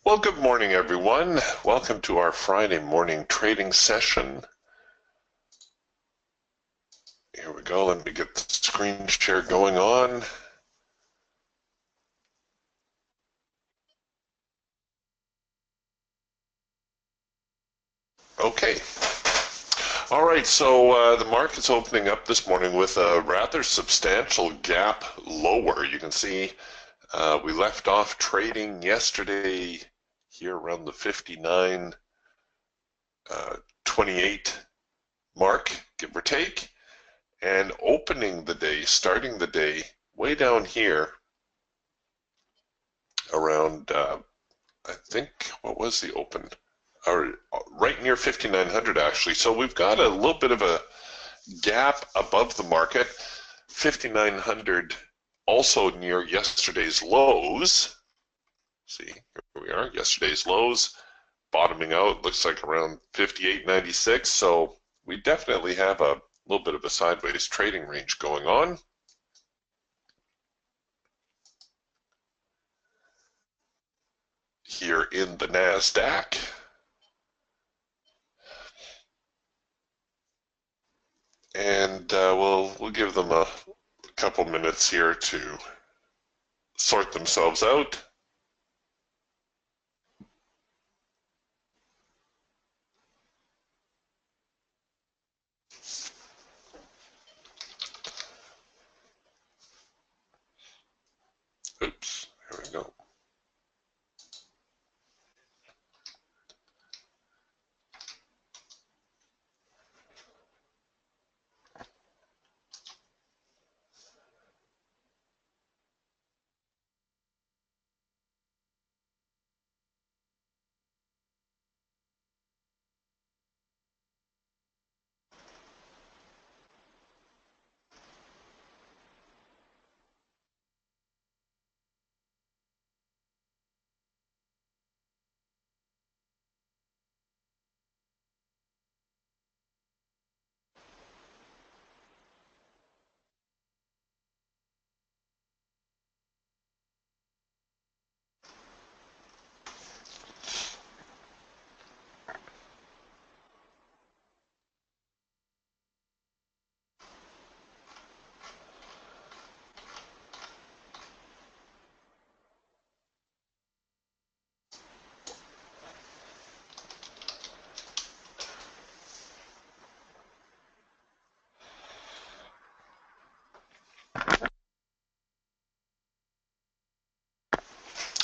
Well, good morning, everyone. Welcome to our Friday morning trading session. Here we go. Let me get the screen share going on. Okay. All right, so the market's opening up this morning with a rather substantial gap lower. You can see we left off trading yesterday here around the 59.28 mark, give or take, and opening the day, starting the day way down here around I think, what was the open? Or right near 5,900 actually. So we've got a little bit of a gap above the market. 5,900 also near yesterday's lows. See, here we are, yesterday's lows bottoming out, looks like around 58.96. So we definitely have a little bit of a sideways trading range going on. Here in the NASDAQ. And we'll give them a couple minutes here to sort themselves out. Oops, here we go.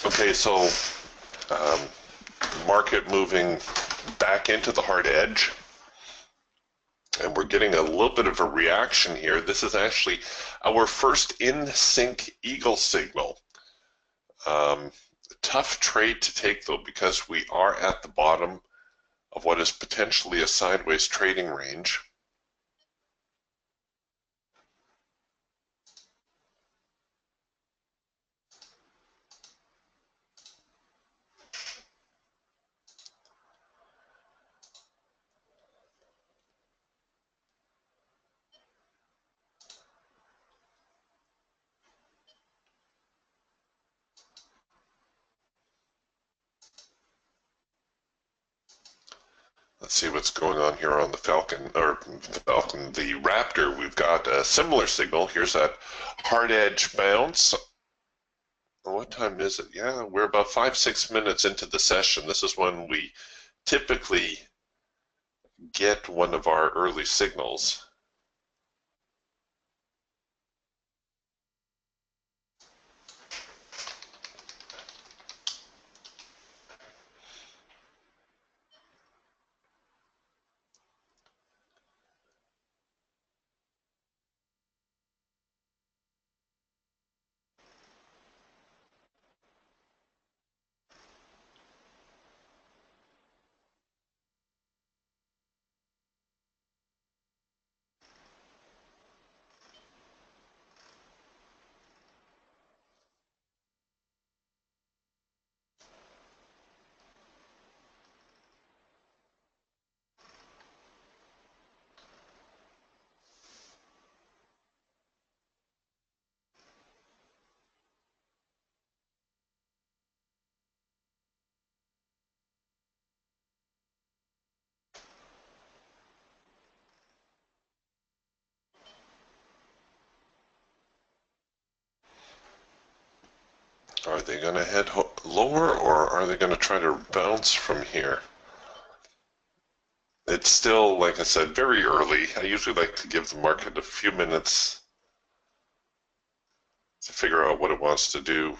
Okay, so market moving back into the hard edge, and we're getting a little bit of a reaction here. This is actually our first in sync eagle signal. Tough trade to take though, because we are at the bottom of what is potentially a sideways trading range. Let's see what's going on here on the the Raptor. We've got a similar signal. Here's that hard edge bounce. What time is it? Yeah, we're about 5-6 minutes into the session. This is when we typically get one of our early signals. Are they going to head lower, or are they going to try to bounce from here? It's still, like I said, very early. I usually like to give the market a few minutes to figure out what it wants to do.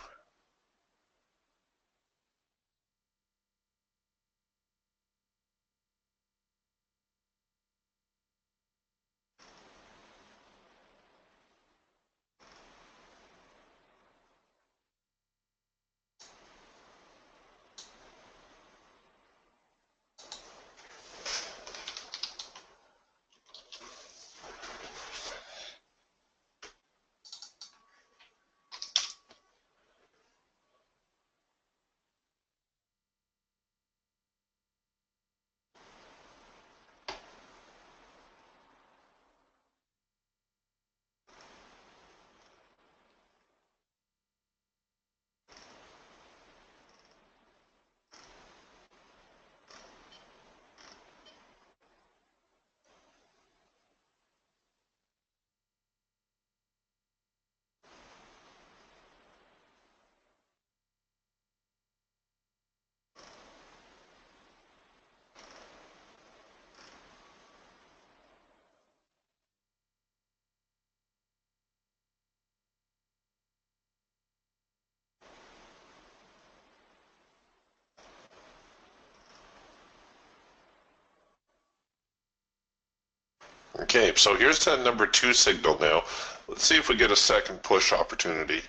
Okay, so here's that number 2 signal now. Let's see if we get a second push opportunity.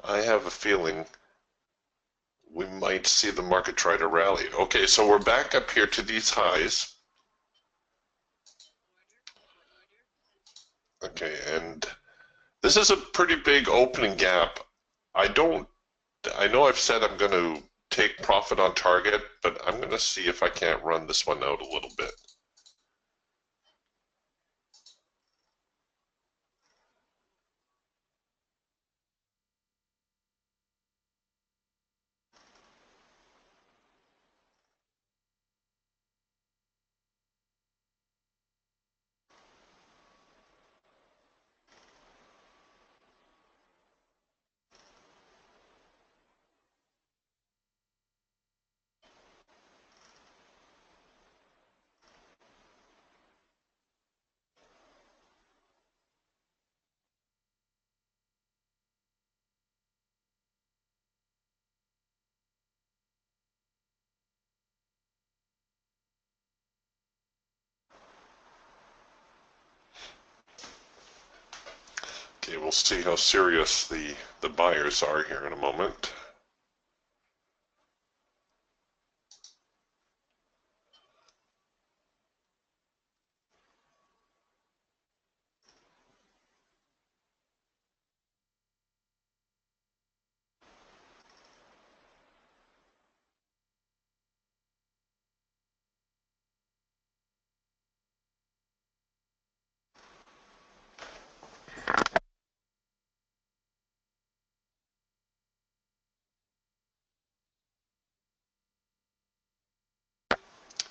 I have a feeling we might see the market try to rally. Okay, so we're back up here to these highs. Okay, and this is a pretty big opening gap. I don't, I know I've said I'm going to take profit on target, but I'm going to see if I can't run this one out a little bit. Okay, we'll see how serious the buyers are here in a moment.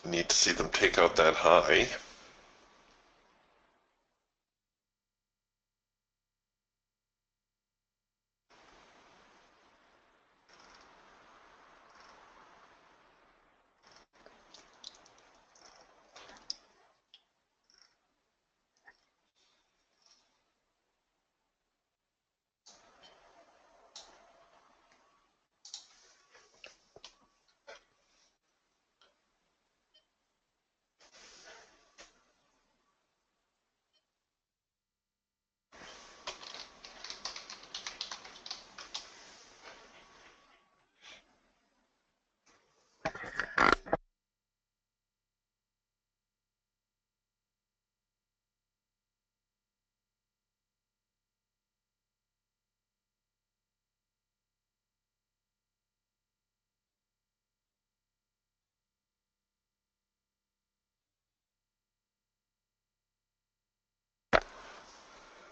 Need to see them take out that high.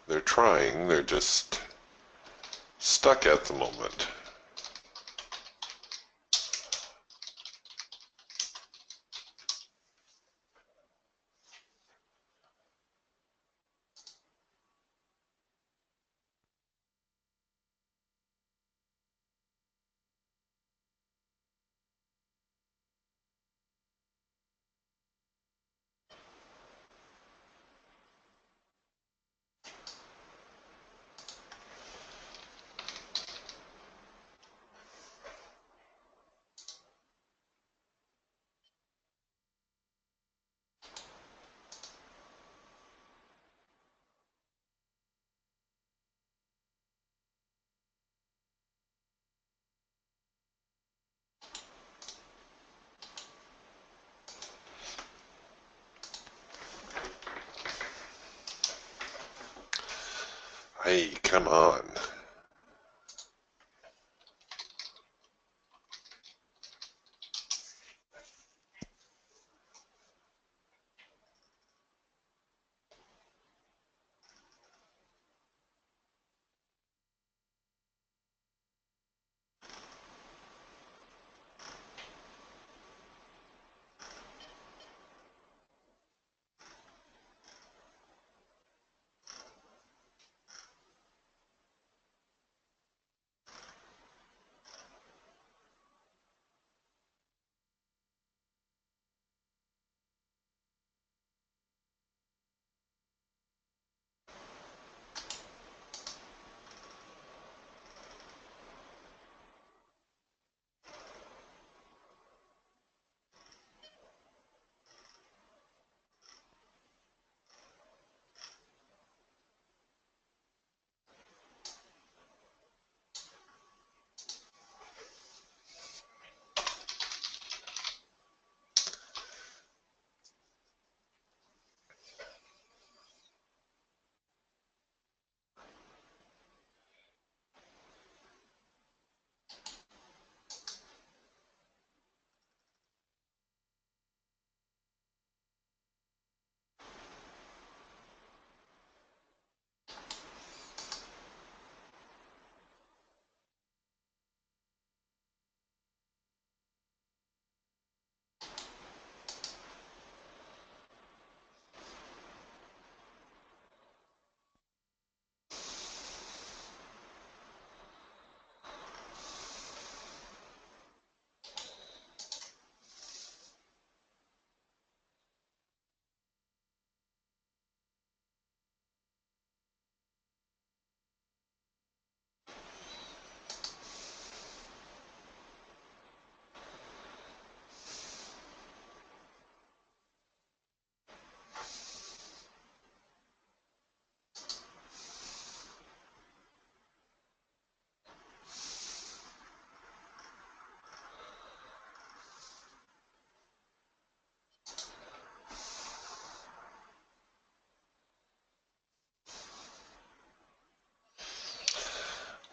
They're trying, they're just stuck at the moment. Hey, come on.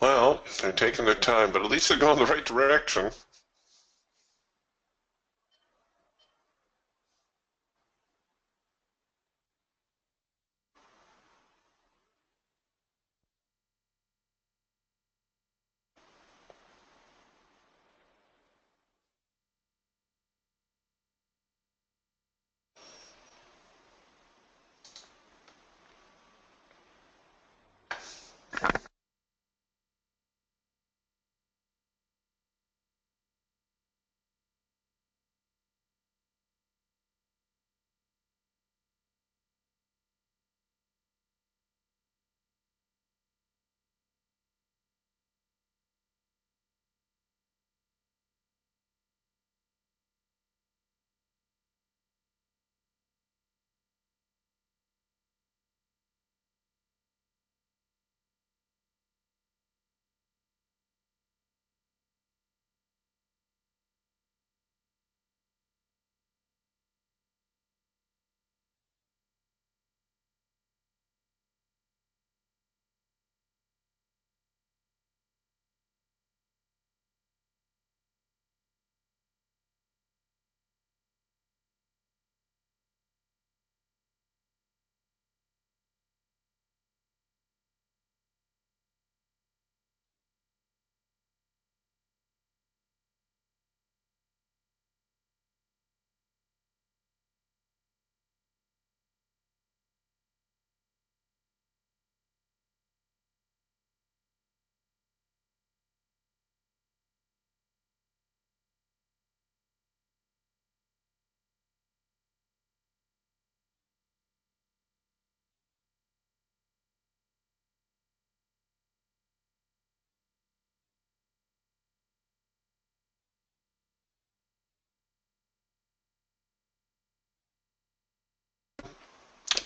Well, they're taking their time, but at least they're going the right direction.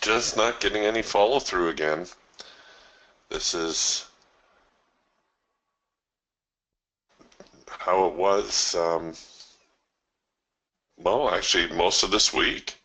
Just not getting any follow through again. This is how it was, well, actually, most of this week.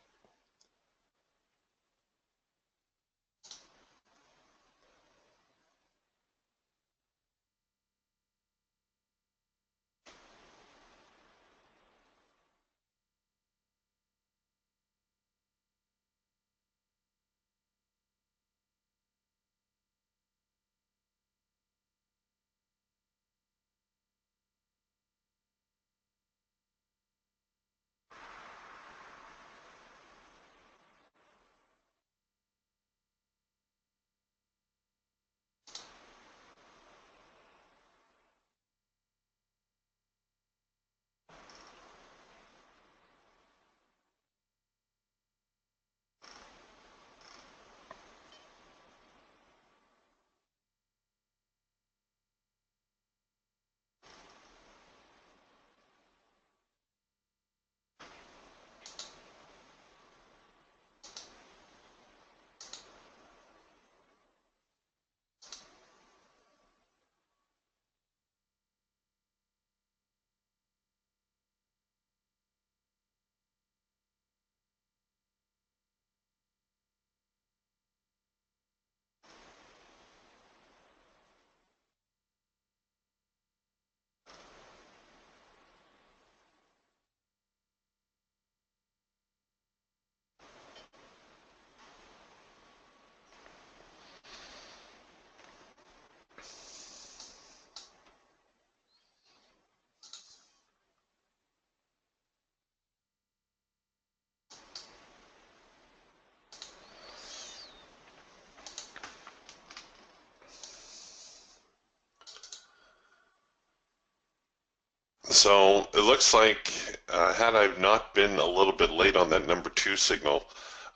So it looks like had I not been a little bit late on that number two signal,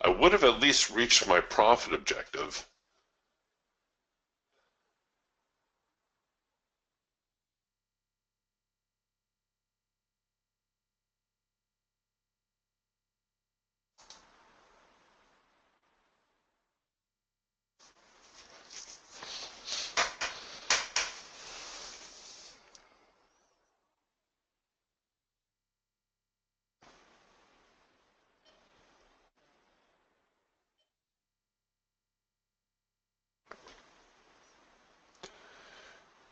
I would have at least reached my profit objective.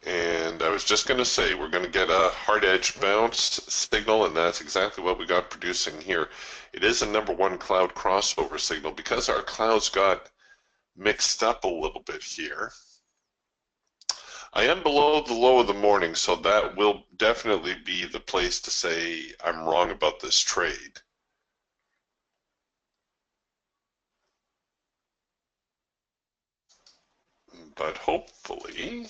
And I was just going to say, we're going to get a hard edge bounce signal, and that's exactly what we got producing here. It is a number one cloud crossover signal because our clouds got mixed up a little bit here. I am below the low of the morning, so that will definitely be the place to say I'm wrong about this trade. But hopefully,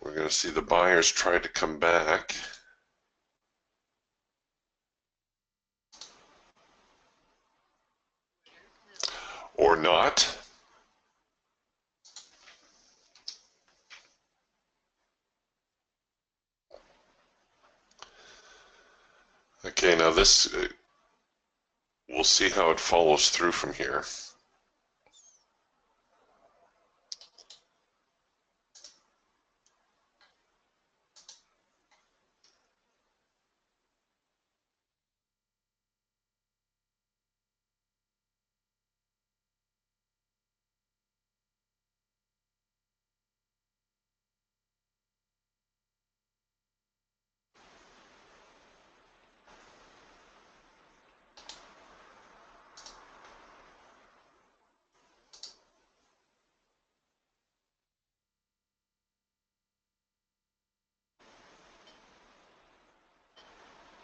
we're going to see the buyers try to come back. Or not. Okay, now this, we'll see how it follows through from here.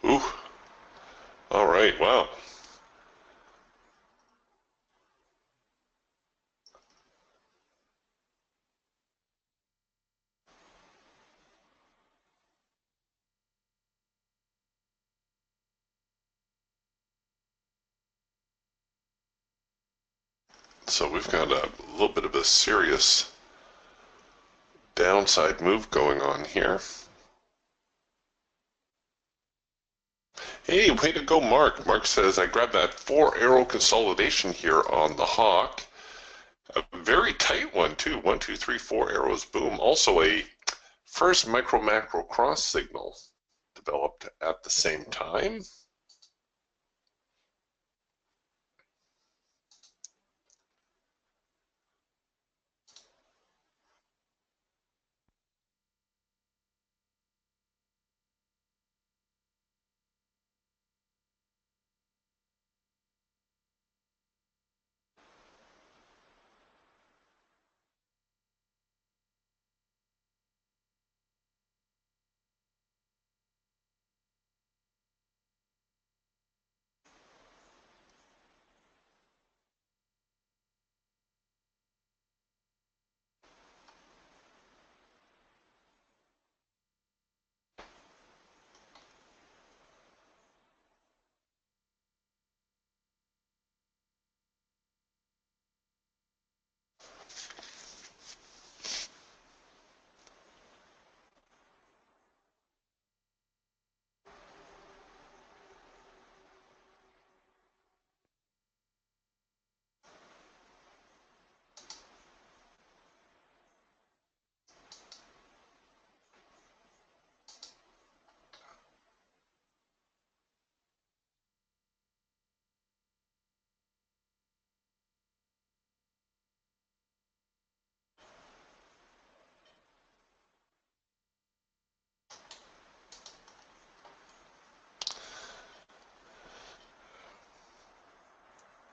Ooh, all right, wow. So we've got a little bit of a serious downside move going on here. Hey, way to go, Mark. Mark says, I grabbed that 4 arrow consolidation here on the Hawk. A very tight one, too. 1, 2, 3, 4 arrows, boom. Also a first micro macro cross signal developed at the same time.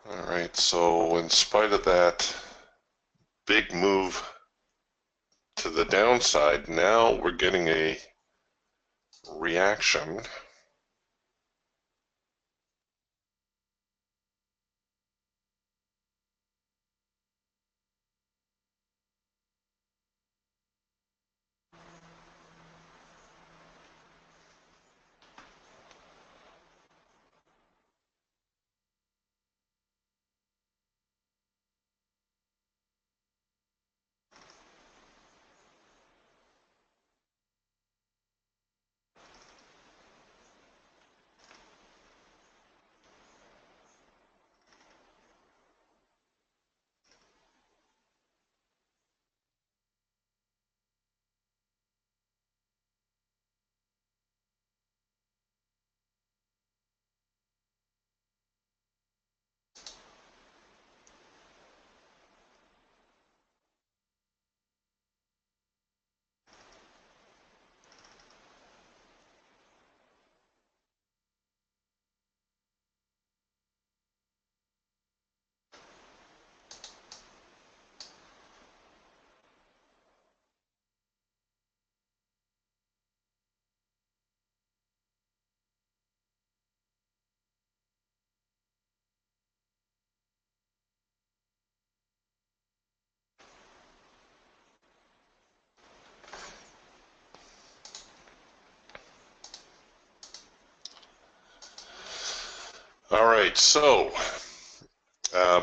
All right, so in spite of that big move to the downside, now we're getting a reaction. All right, so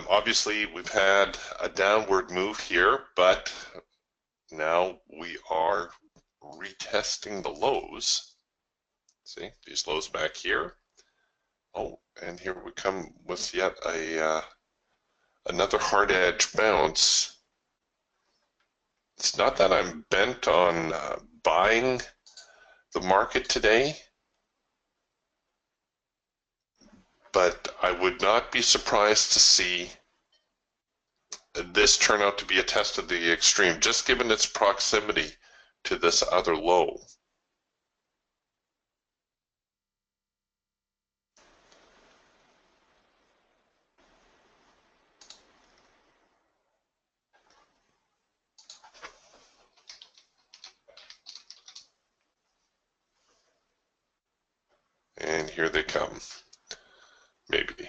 obviously we've had a downward move here, but now we are retesting the lows. See, these lows back here. Oh, and here we come with yet another hard edge bounce. It's not that I'm bent on buying the market today, but I would not be surprised to see this turn out to be a test of the extreme, just given its proximity to this other low. And here they come, maybe.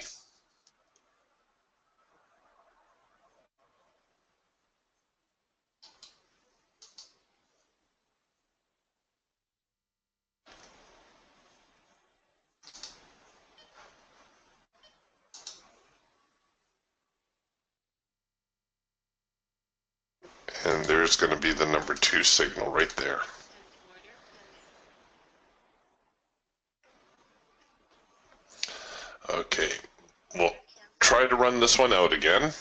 And there's going to be the number 2 signal right there. Okay, we'll try to run this one out again.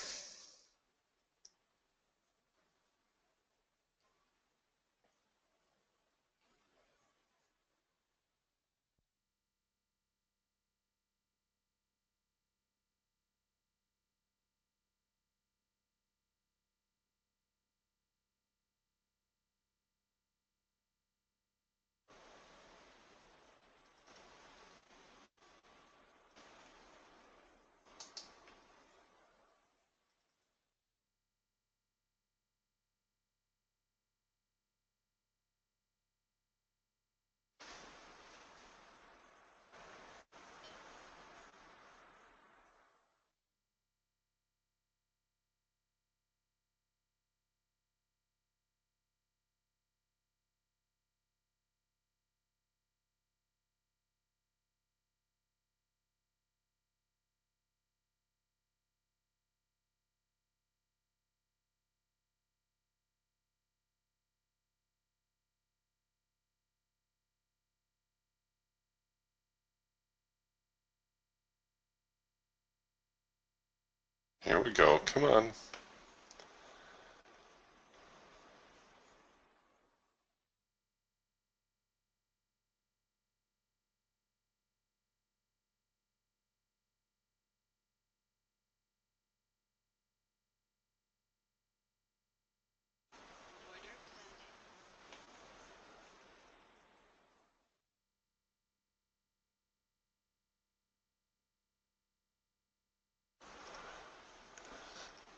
Here we go, come on.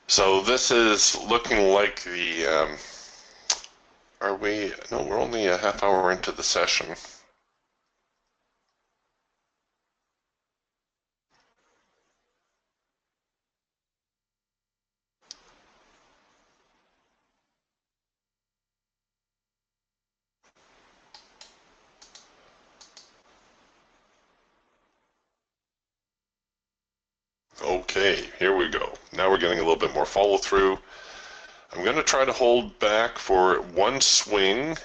So this is looking like the, are we, no, we're only a half hour into the session. Okay, here we go. Now we're getting a little bit more follow through. I'm going to try to hold back for one swing.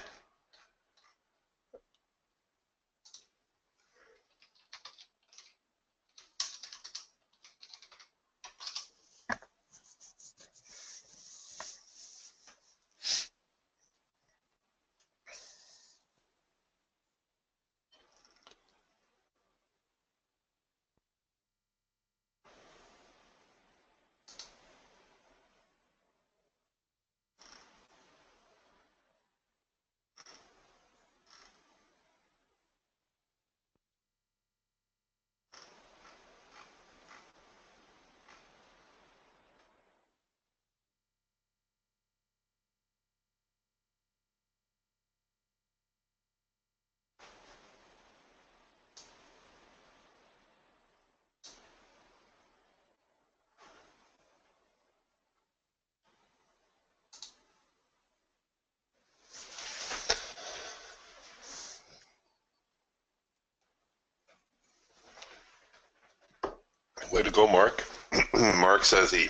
Way to go, Mark. Mark says he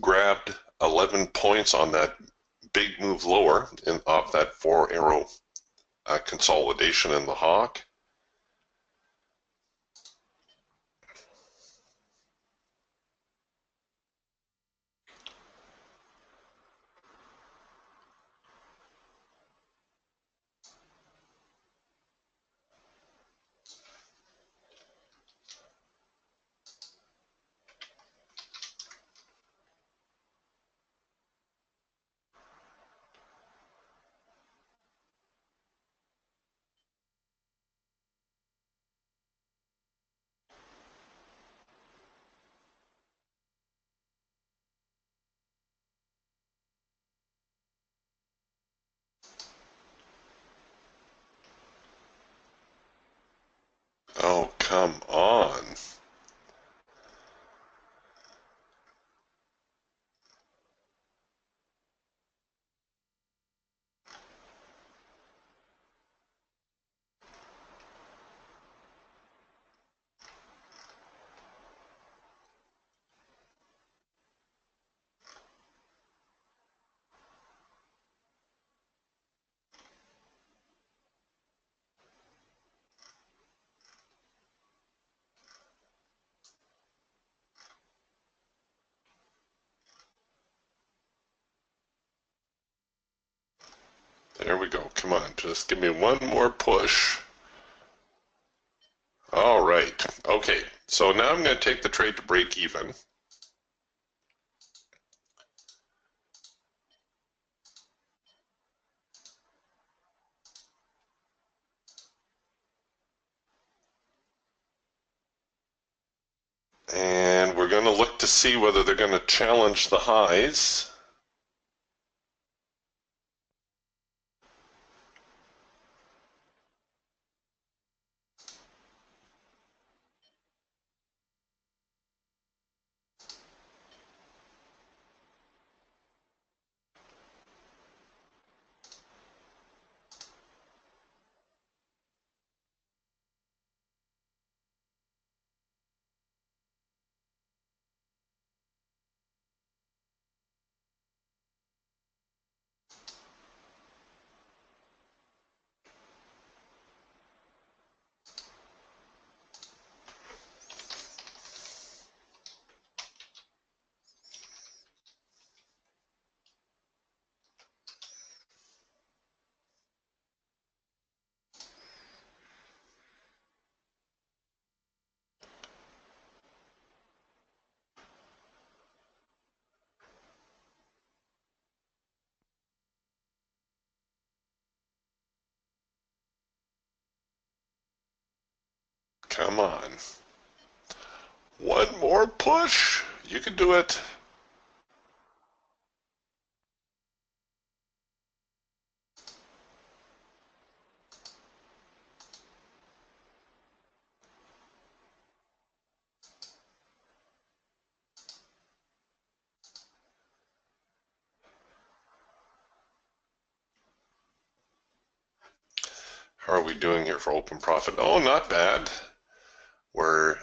grabbed 11 points on that big move lower off that 4-arrow consolidation in the hawk. Oh, come on. There we go. Come on, just give me one more push. All right. Okay, so now I'm going to take the trade to break even. And we're going to look to see whether they're going to challenge the highs. Come on. One more push. You can do it. How are we doing here for open profit? Oh, not bad. We're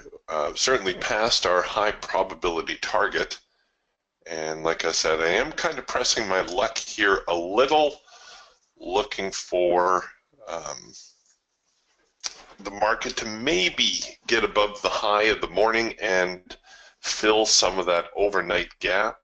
certainly past our high probability target. And like I said, I am kind of pressing my luck here a little, looking for the market to maybe get above the high of the morning and fill some of that overnight gap.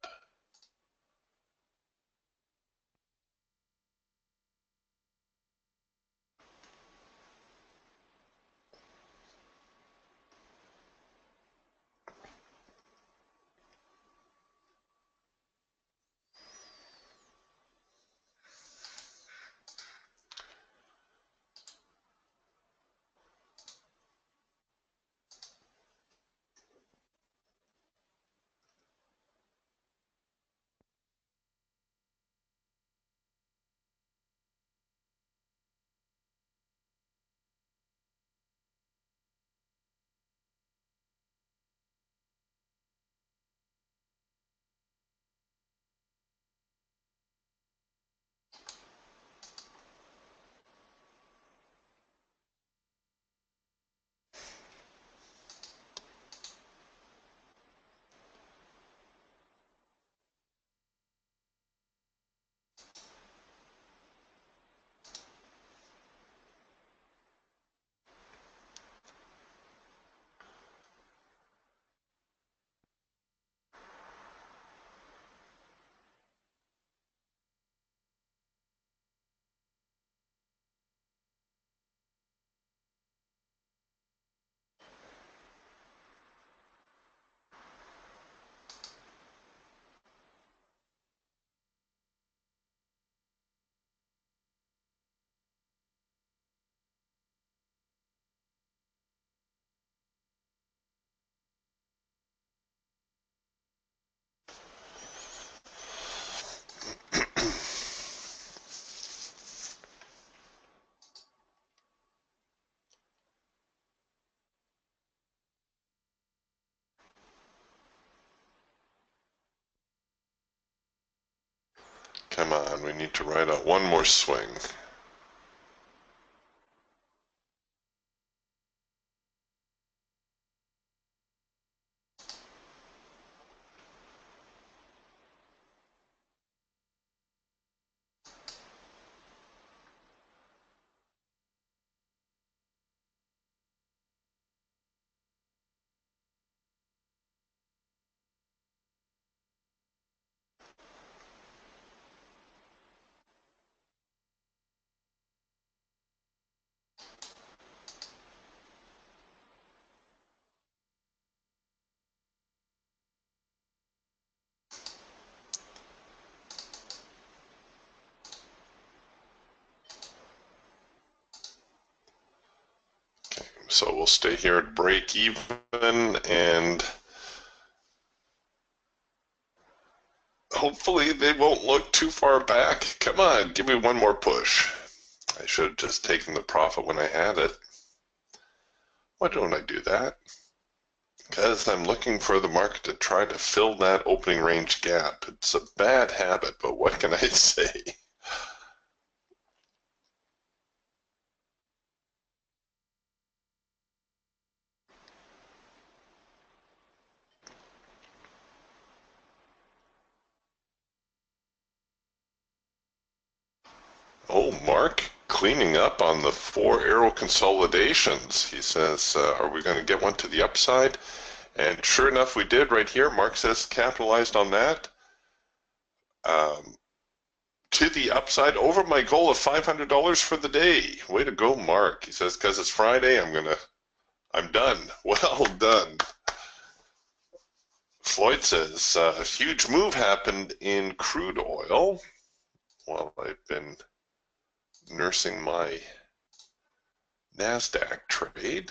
Come on, we need to ride out one more swing. So we'll stay here at break even, and hopefully they won't look too far back. Come on, give me one more push. I should have just taken the profit when I had it. Why don't I do that? Because I'm looking for the market to try to fill that opening range gap. It's a bad habit, but what can I say? Oh, Mark, cleaning up on the 4 arrow consolidations. He says, are we going to get one to the upside? And sure enough, we did right here. Mark says capitalized on that. To the upside over my goal of $500 for the day. Way to go, Mark. He says, because it's Friday, I'm done. Well done. Floyd says, a huge move happened in crude oil while I've been nursing my NASDAQ trade.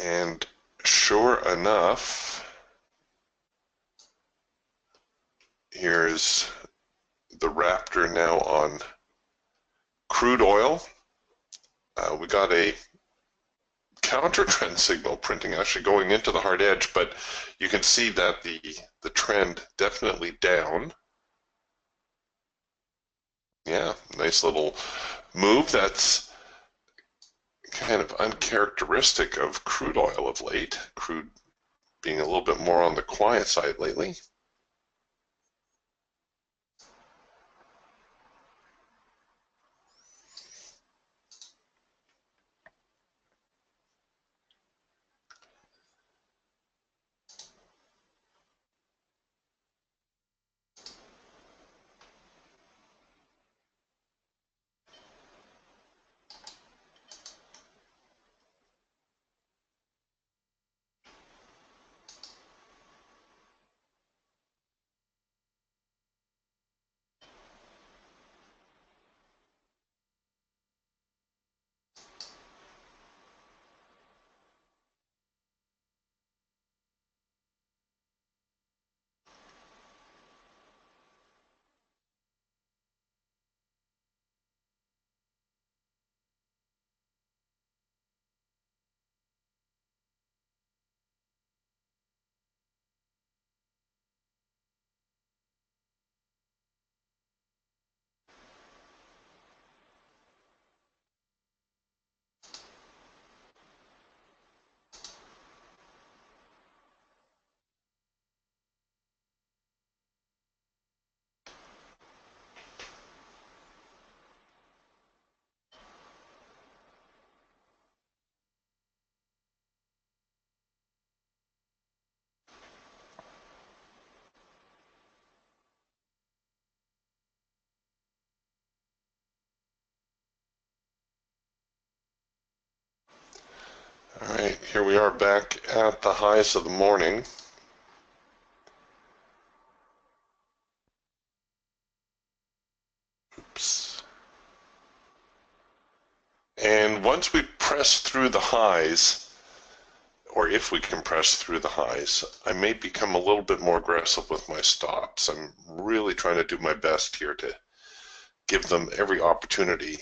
And sure enough, here's the Raptor now on crude oil. We got a counter trend signal printing actually going into the hard edge, but you can see that the trend definitely down. Yeah, nice little move. That's kind of uncharacteristic of crude oil of late. Crude being a little bit more on the quiet side lately. All right, here we are back at the highs of the morning. Oops. And once we press through the highs, or if we can press through the highs, I may become a little bit more aggressive with my stops. I'm really trying to do my best here to give them every opportunity.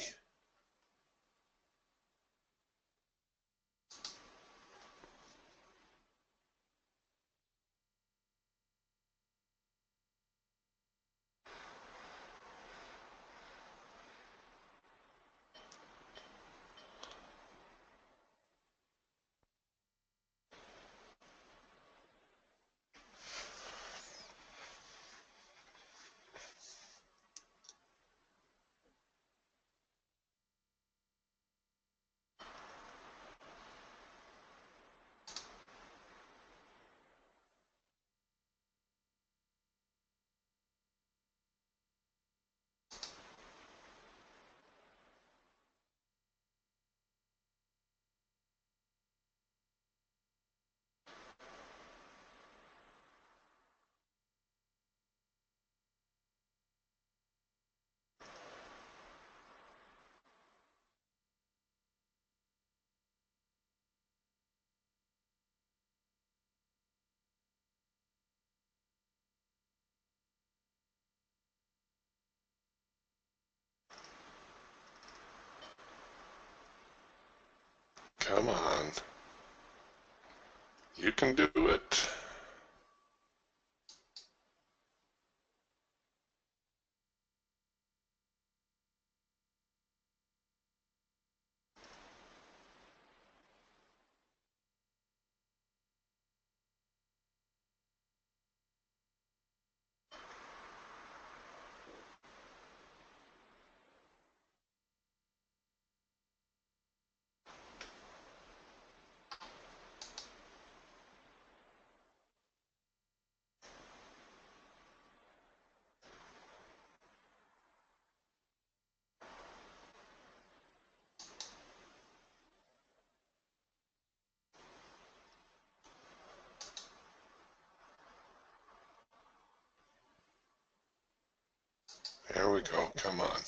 Come on. You can do it. There we go. Come on.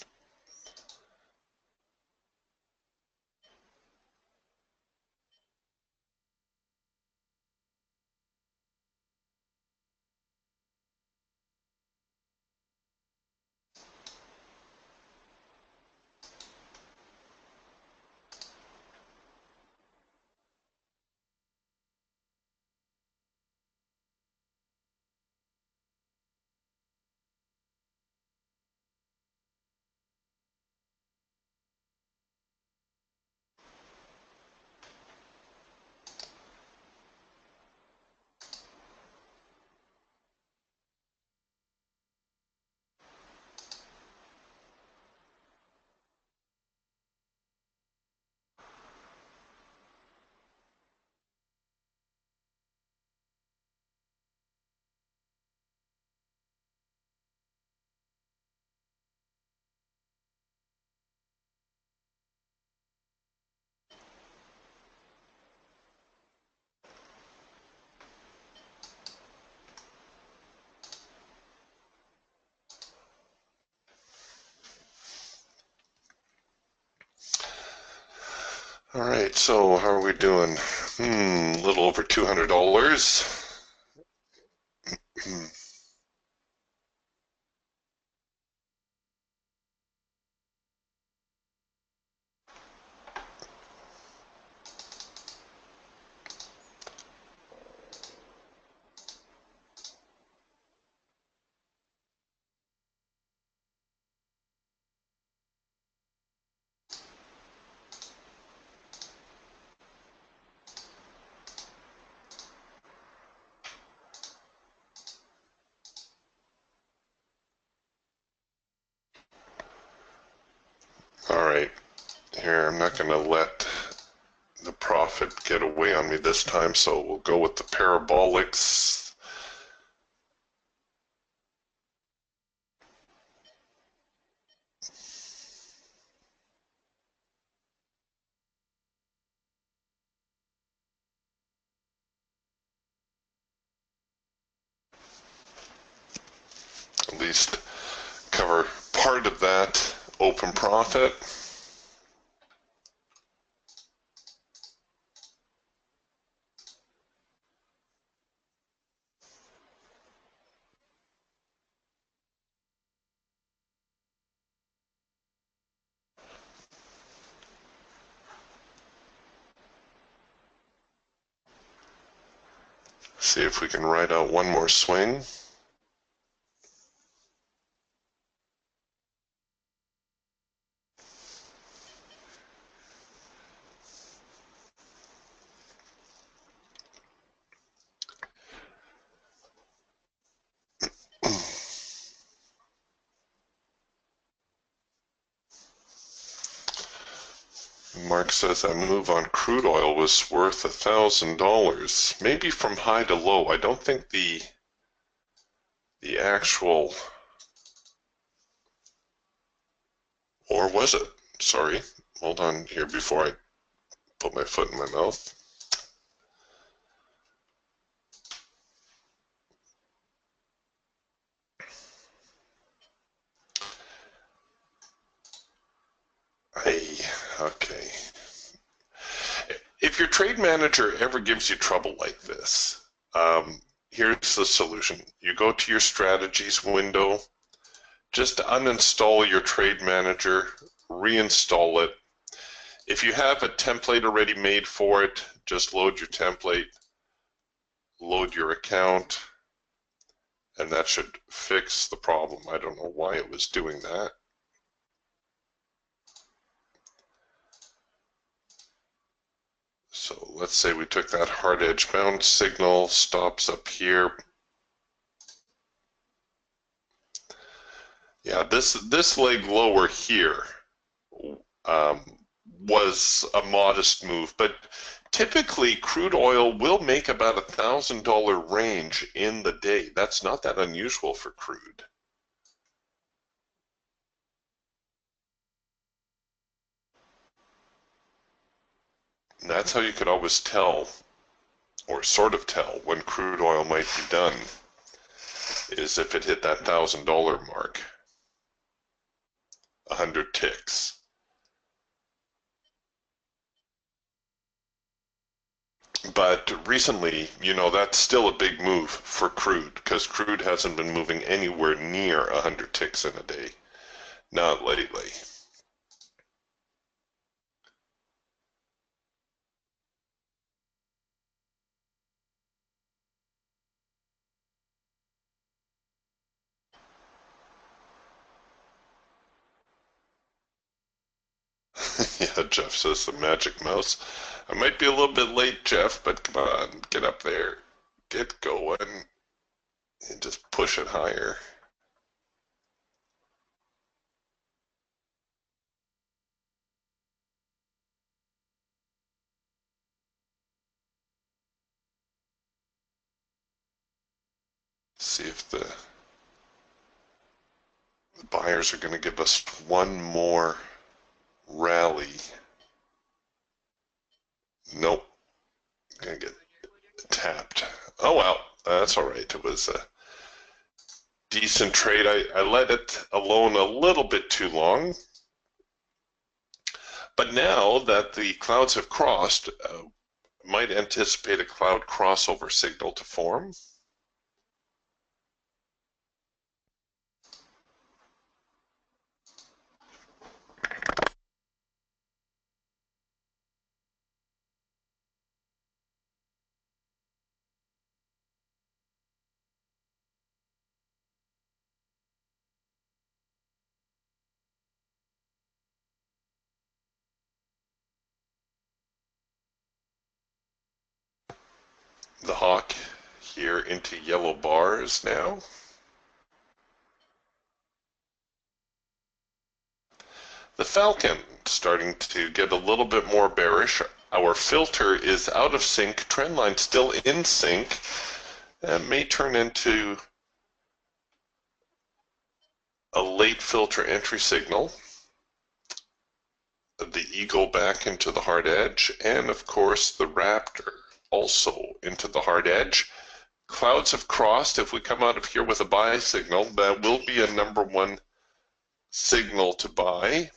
All right, so how are we doing? A little over $200. All right, here, I'm not going to let the profit get away on me this time, so we'll go with the parabolics. At least cover part of that open profit. See if we can ride out one more swing. Mark says that move on crude oil was worth $1,000, maybe from high to low. I don't think the actual, or was it? Sorry, hold on here before I put my foot in my mouth. Okay. If your trade manager ever gives you trouble like this, here's the solution. You go to your strategies window, just uninstall your trade manager, reinstall it. If you have a template already made for it, just load your template, load your account, and that should fix the problem. I don't know why it was doing that. So let's say we took that hard edge bound signal, stops up here. Yeah, this leg lower here was a modest move, but typically crude oil will make about $1,000 range in the day. That's not that unusual for crude. And that's how you could always tell, or sort of tell, when crude oil might be done, is if it hit that $1,000 mark, 100 ticks. But recently, you know, that's still a big move for crude because crude hasn't been moving anywhere near 100 ticks in a day. Not lately. Yeah, Jeff says the magic mouse. I might be a little bit late, Jeff, but come on, get up there. Get going. And just push it higher. See if the buyers are going to give us one more rally. Nope. Gonna get tapped. Oh well, that's all right. It was a decent trade. I let it alone a little bit too long. But now that the clouds have crossed, might anticipate a cloud crossover signal to form. The hawk here into yellow bars now. The falcon starting to get a little bit more bearish. Our filter is out of sync, trend line still in sync, and may turn into a late filter entry signal. The eagle back into the hard edge, and of course the raptor also into the hard edge. Clouds have crossed. If we come out of here with a buy signal, that will be a #1 signal to buy.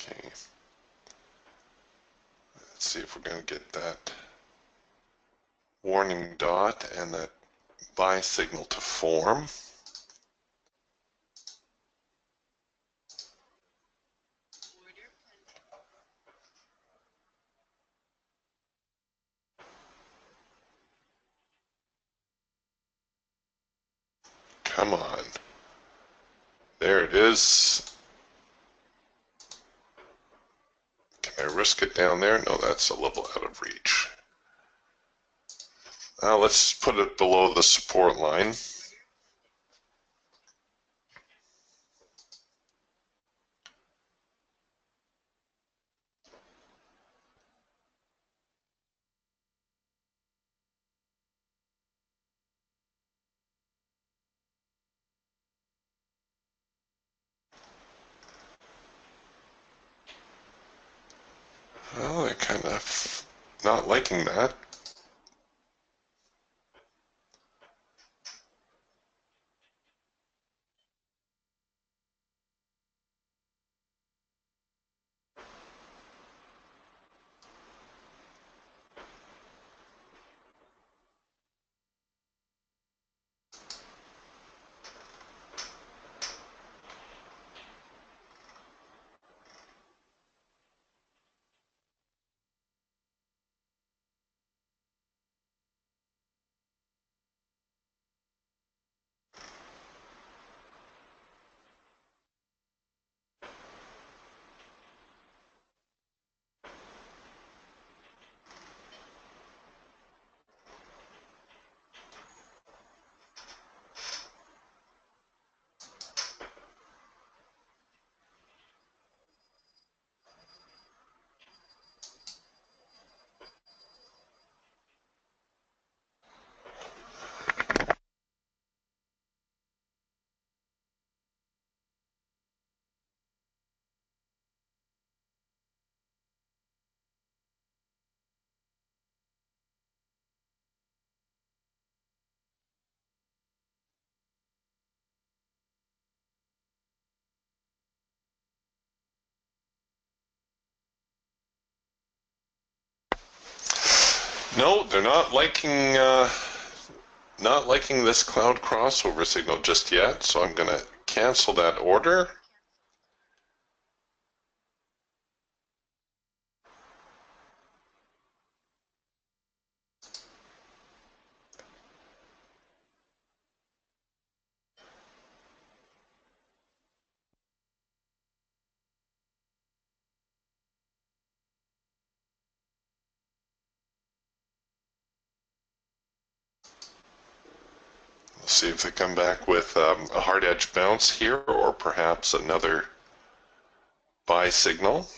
Okay, let's see if we're going to get that warning dot and that buy signal to form. Come on. There it is. Can I risk it down there? No, that's a little out of reach. Let's put it below the support line. Well, they're kind of not liking that. No, they're not liking this cloud crossover signal just yet, so I'm going to cancel that order. We'll see if they come back with a hard edge bounce here, or perhaps another buy signal.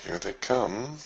Here they come.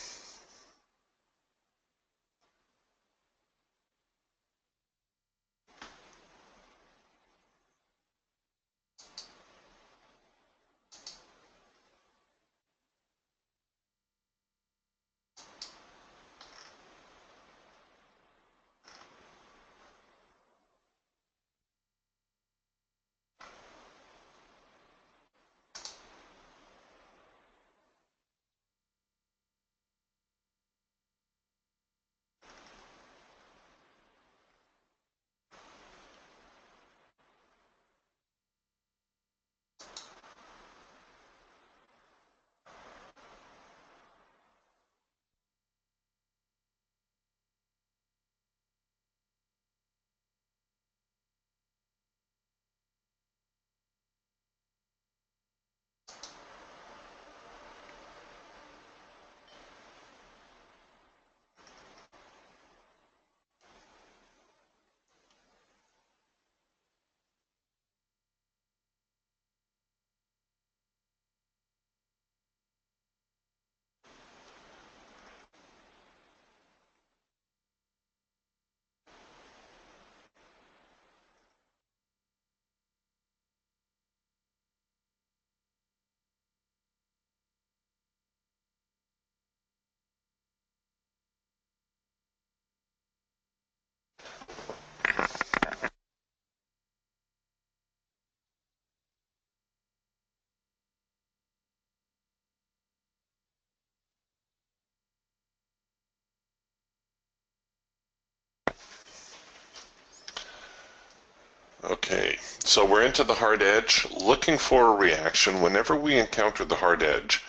Okay, so we're into the hard edge, looking for a reaction. Whenever we encounter the hard edge,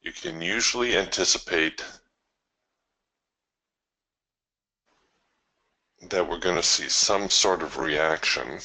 you can usually anticipate that we're going to see some sort of reaction.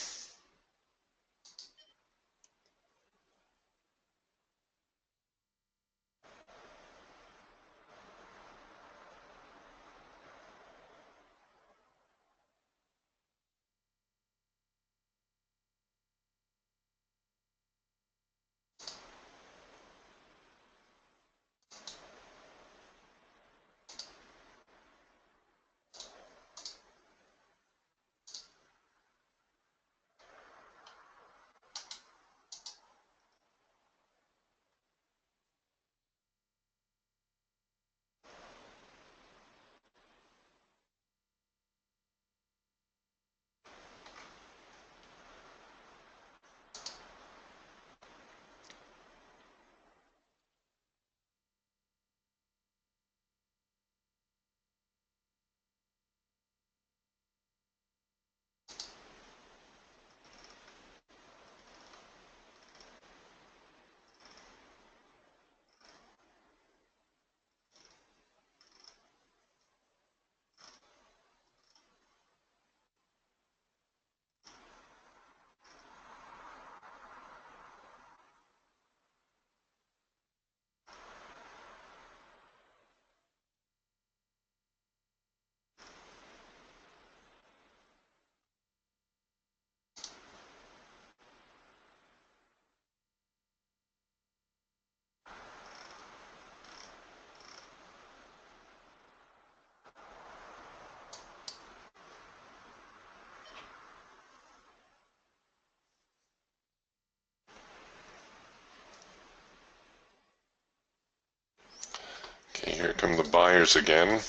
Okay, here come the buyers again.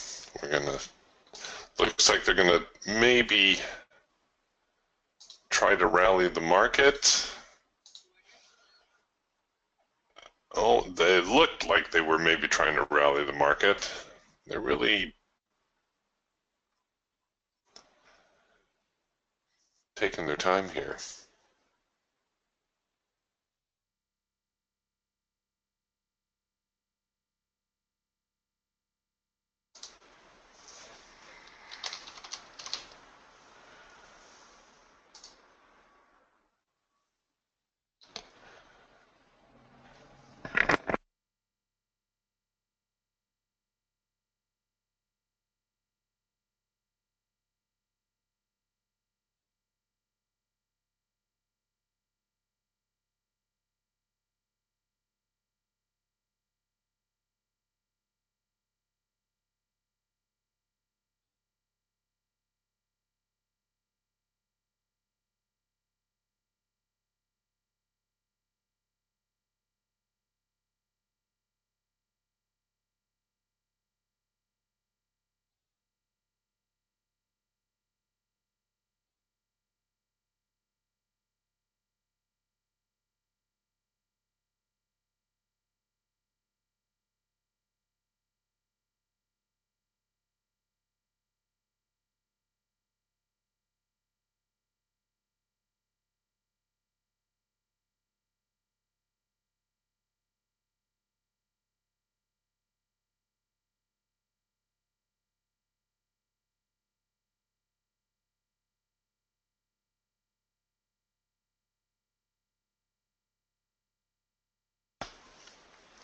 Looks like they're gonna maybe try to rally the market. Oh, they looked like they were maybe trying to rally the market. They're really taking their time here.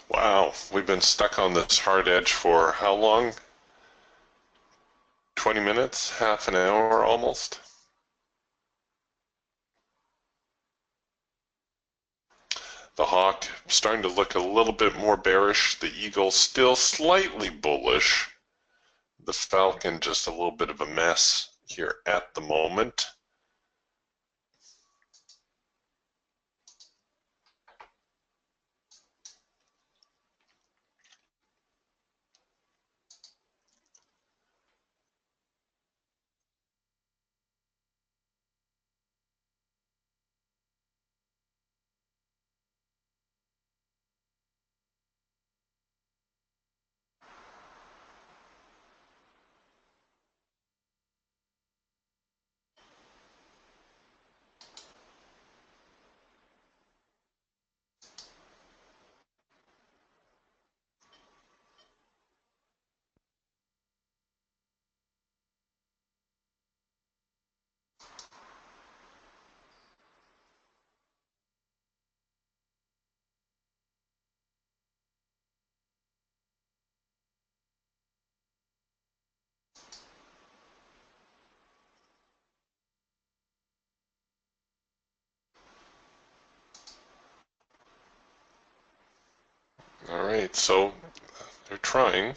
Wow, we've been stuck on this hard edge for how long? 20 minutes? Half an hour almost? The hawk starting to look a little bit more bearish. The eagle still slightly bullish. The falcon just a little bit of a mess here at the moment. right, so they're trying.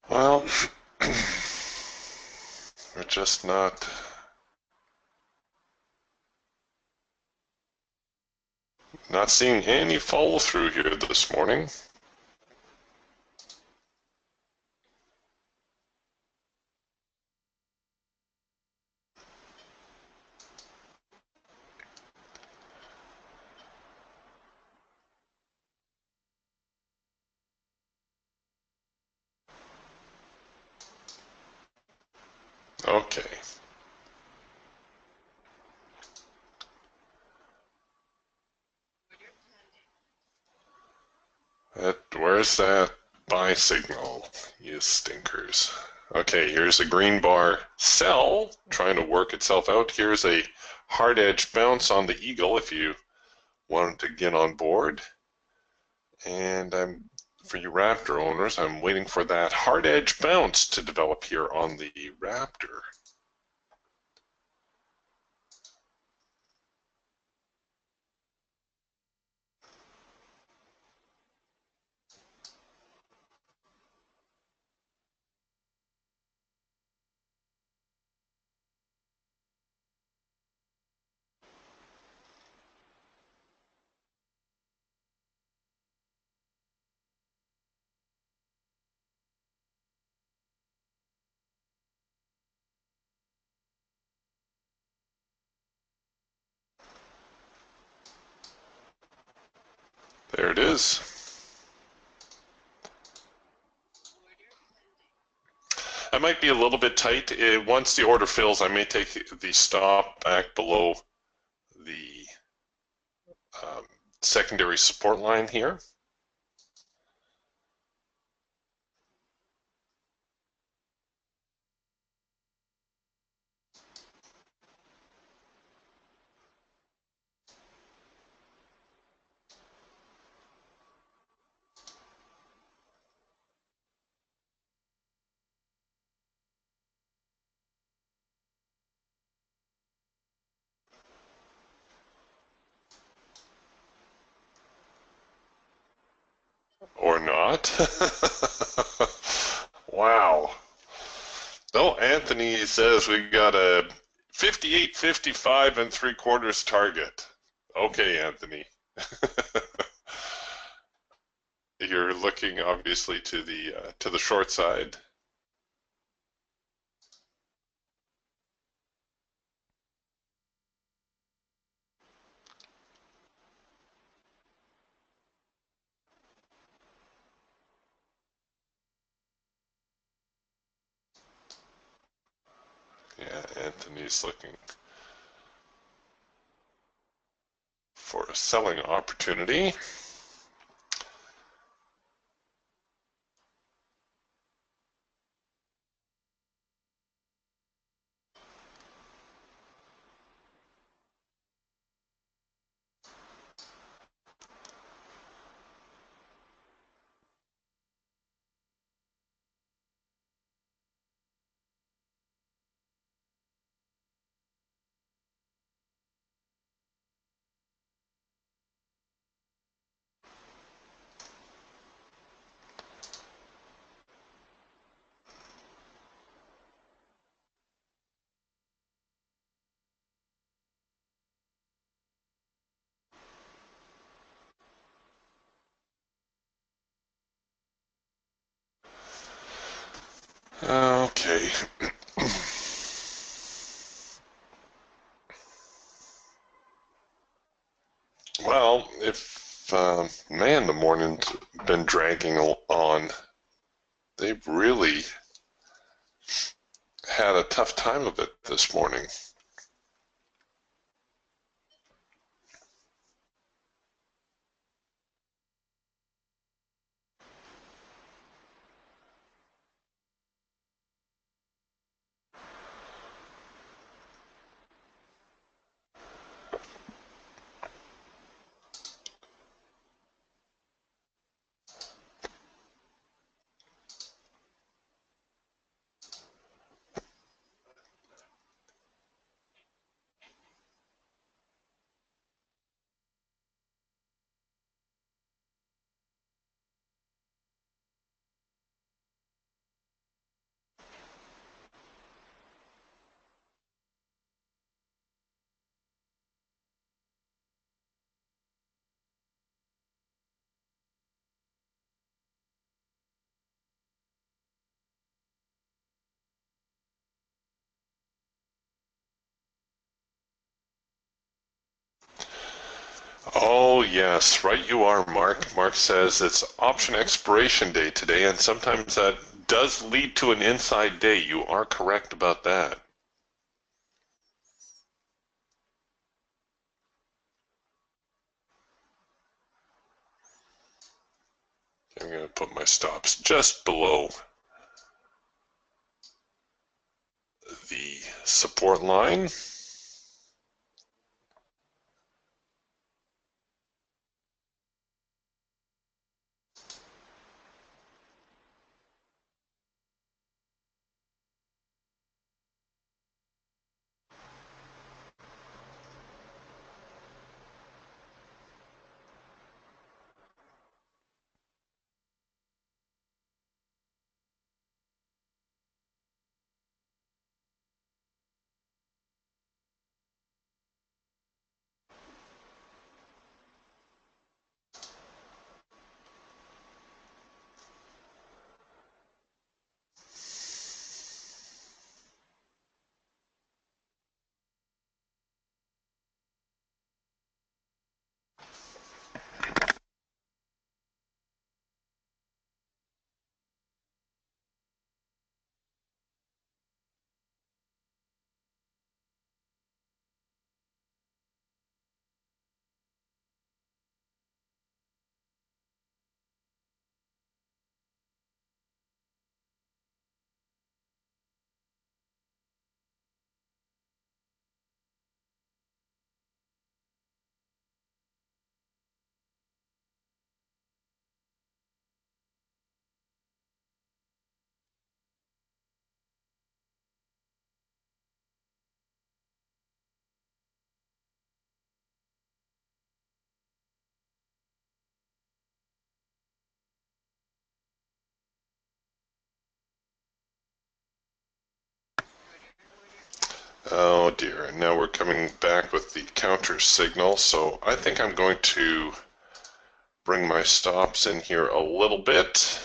Well, we're just not seeing any follow through here this morning. Okay. Where's that buy signal, you stinkers? Okay, here's a green bar sell trying to work itself out. Here's a hard edge bounce on the eagle if you wanted to get on board. And for you Raptor owners, I'm waiting for that hard edge bounce to develop here on the Raptor. There it is. I might be a little bit tight. Once the order fills, I may take the stop back below the um, secondary support line here. Or not. Wow. No, Anthony says we got a 58.55 and 3/4 target. Okay, Anthony. You're looking obviously to the short side. Yeah, Anthony's looking for a selling opportunity. Okay. Well, if man, the morning's been dragging on. They've really had a tough time of it this morning. Oh, yes, right you are, Mark. Mark says it's option expiration day today, and sometimes that does lead to an inside day. You are correct about that. I'm going to put my stops just below the support line. Oh dear, and now we're coming back with the counter signal, so I think I'm going to bring my stops in here a little bit.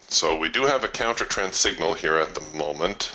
So we do have a counter trend signal here at the moment.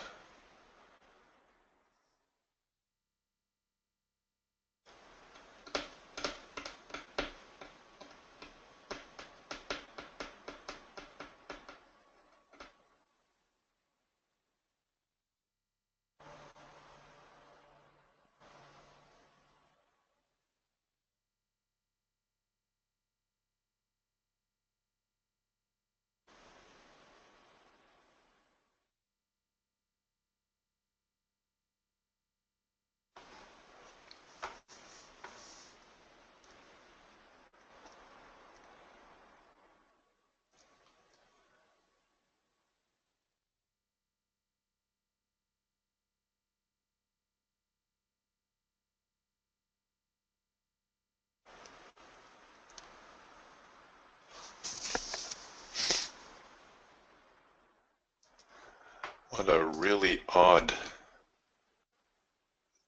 What a really odd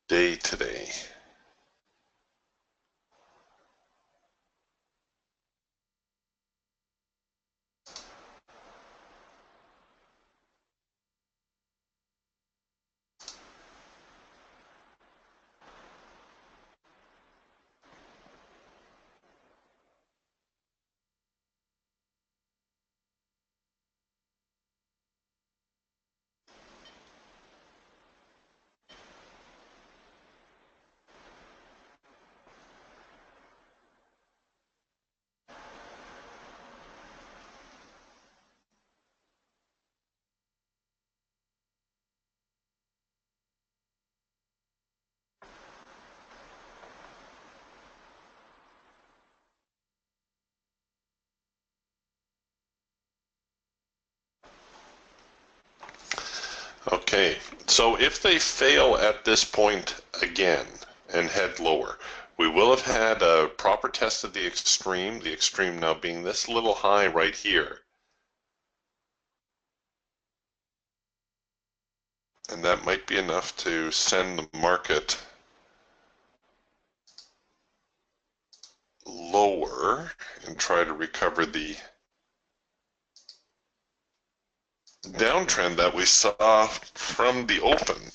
day today. Okay, so if they fail at this point again and head lower, we will have had a proper test of the extreme now being this little high right here. And that might be enough to send the market lower and try to recover the downtrend that we saw from the open.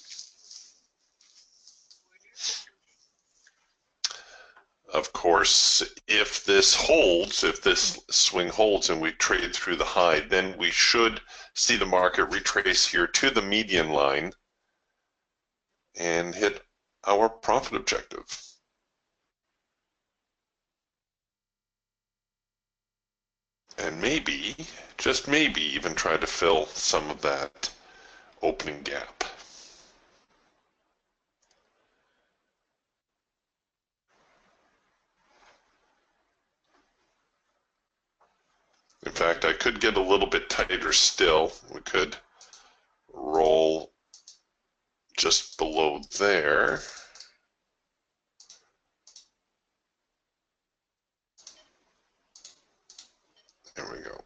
Of course, if this holds, if this swing holds and we trade through the high, then we should see the market retrace here to the median line and hit our profit objective. And maybe, just maybe, even try to fill some of that opening gap. In fact, I could get a little bit tighter still. We could roll just below there. There we go.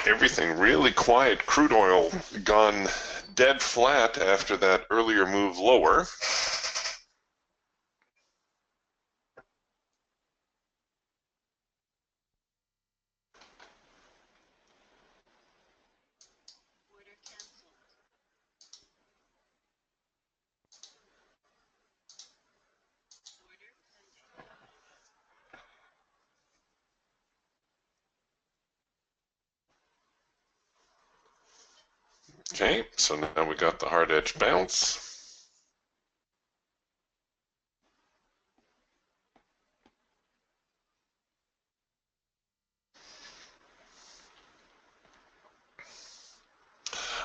Everything really quiet. Crude oil gone dead flat after that earlier move lower. Okay, so now we got the hard edge bounce.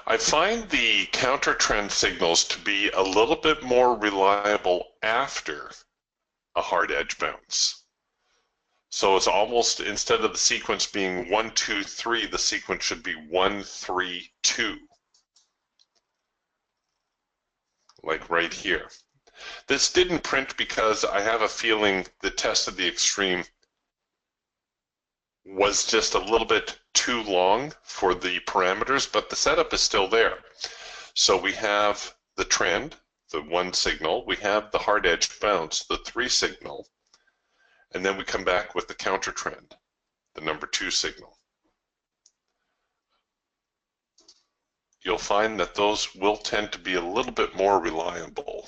I find the counter trend signals to be a little bit more reliable after a hard edge bounce. So it's almost, instead of the sequence being 1, 2, 3, the sequence should be 1, 3, 2. Like right here. This didn't print because I have a feeling the test of the extreme was just a little bit too long for the parameters, but the setup is still there. So we have the trend, the 1 signal, we have the hard edge bounce, the 3 signal, and then we come back with the counter trend, the number 2 signal. You'll find that those will tend to be a little bit more reliable.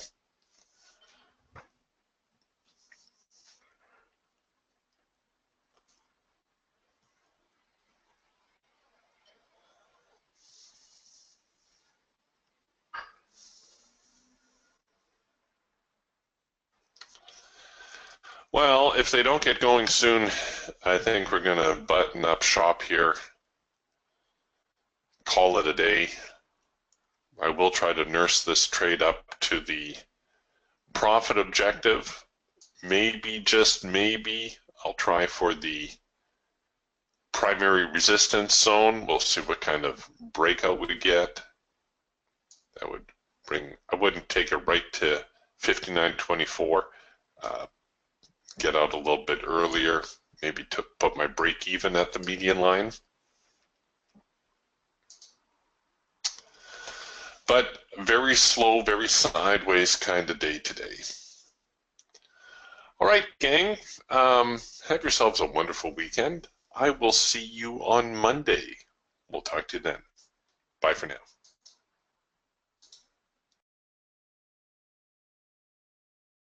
Well, if they don't get going soon, I think we're going to button up shop here, call it a day. I will try to nurse this trade up to the profit objective. Maybe, just maybe, I'll try for the primary resistance zone. We'll see what kind of breakout we get. That would bring, I wouldn't take it right to 59.24. Get out a little bit earlier, maybe to put my break even at the median line. But very slow, very sideways kind of day today. All right, gang, have yourselves a wonderful weekend. I will see you on Monday. We'll talk to you then. Bye for now.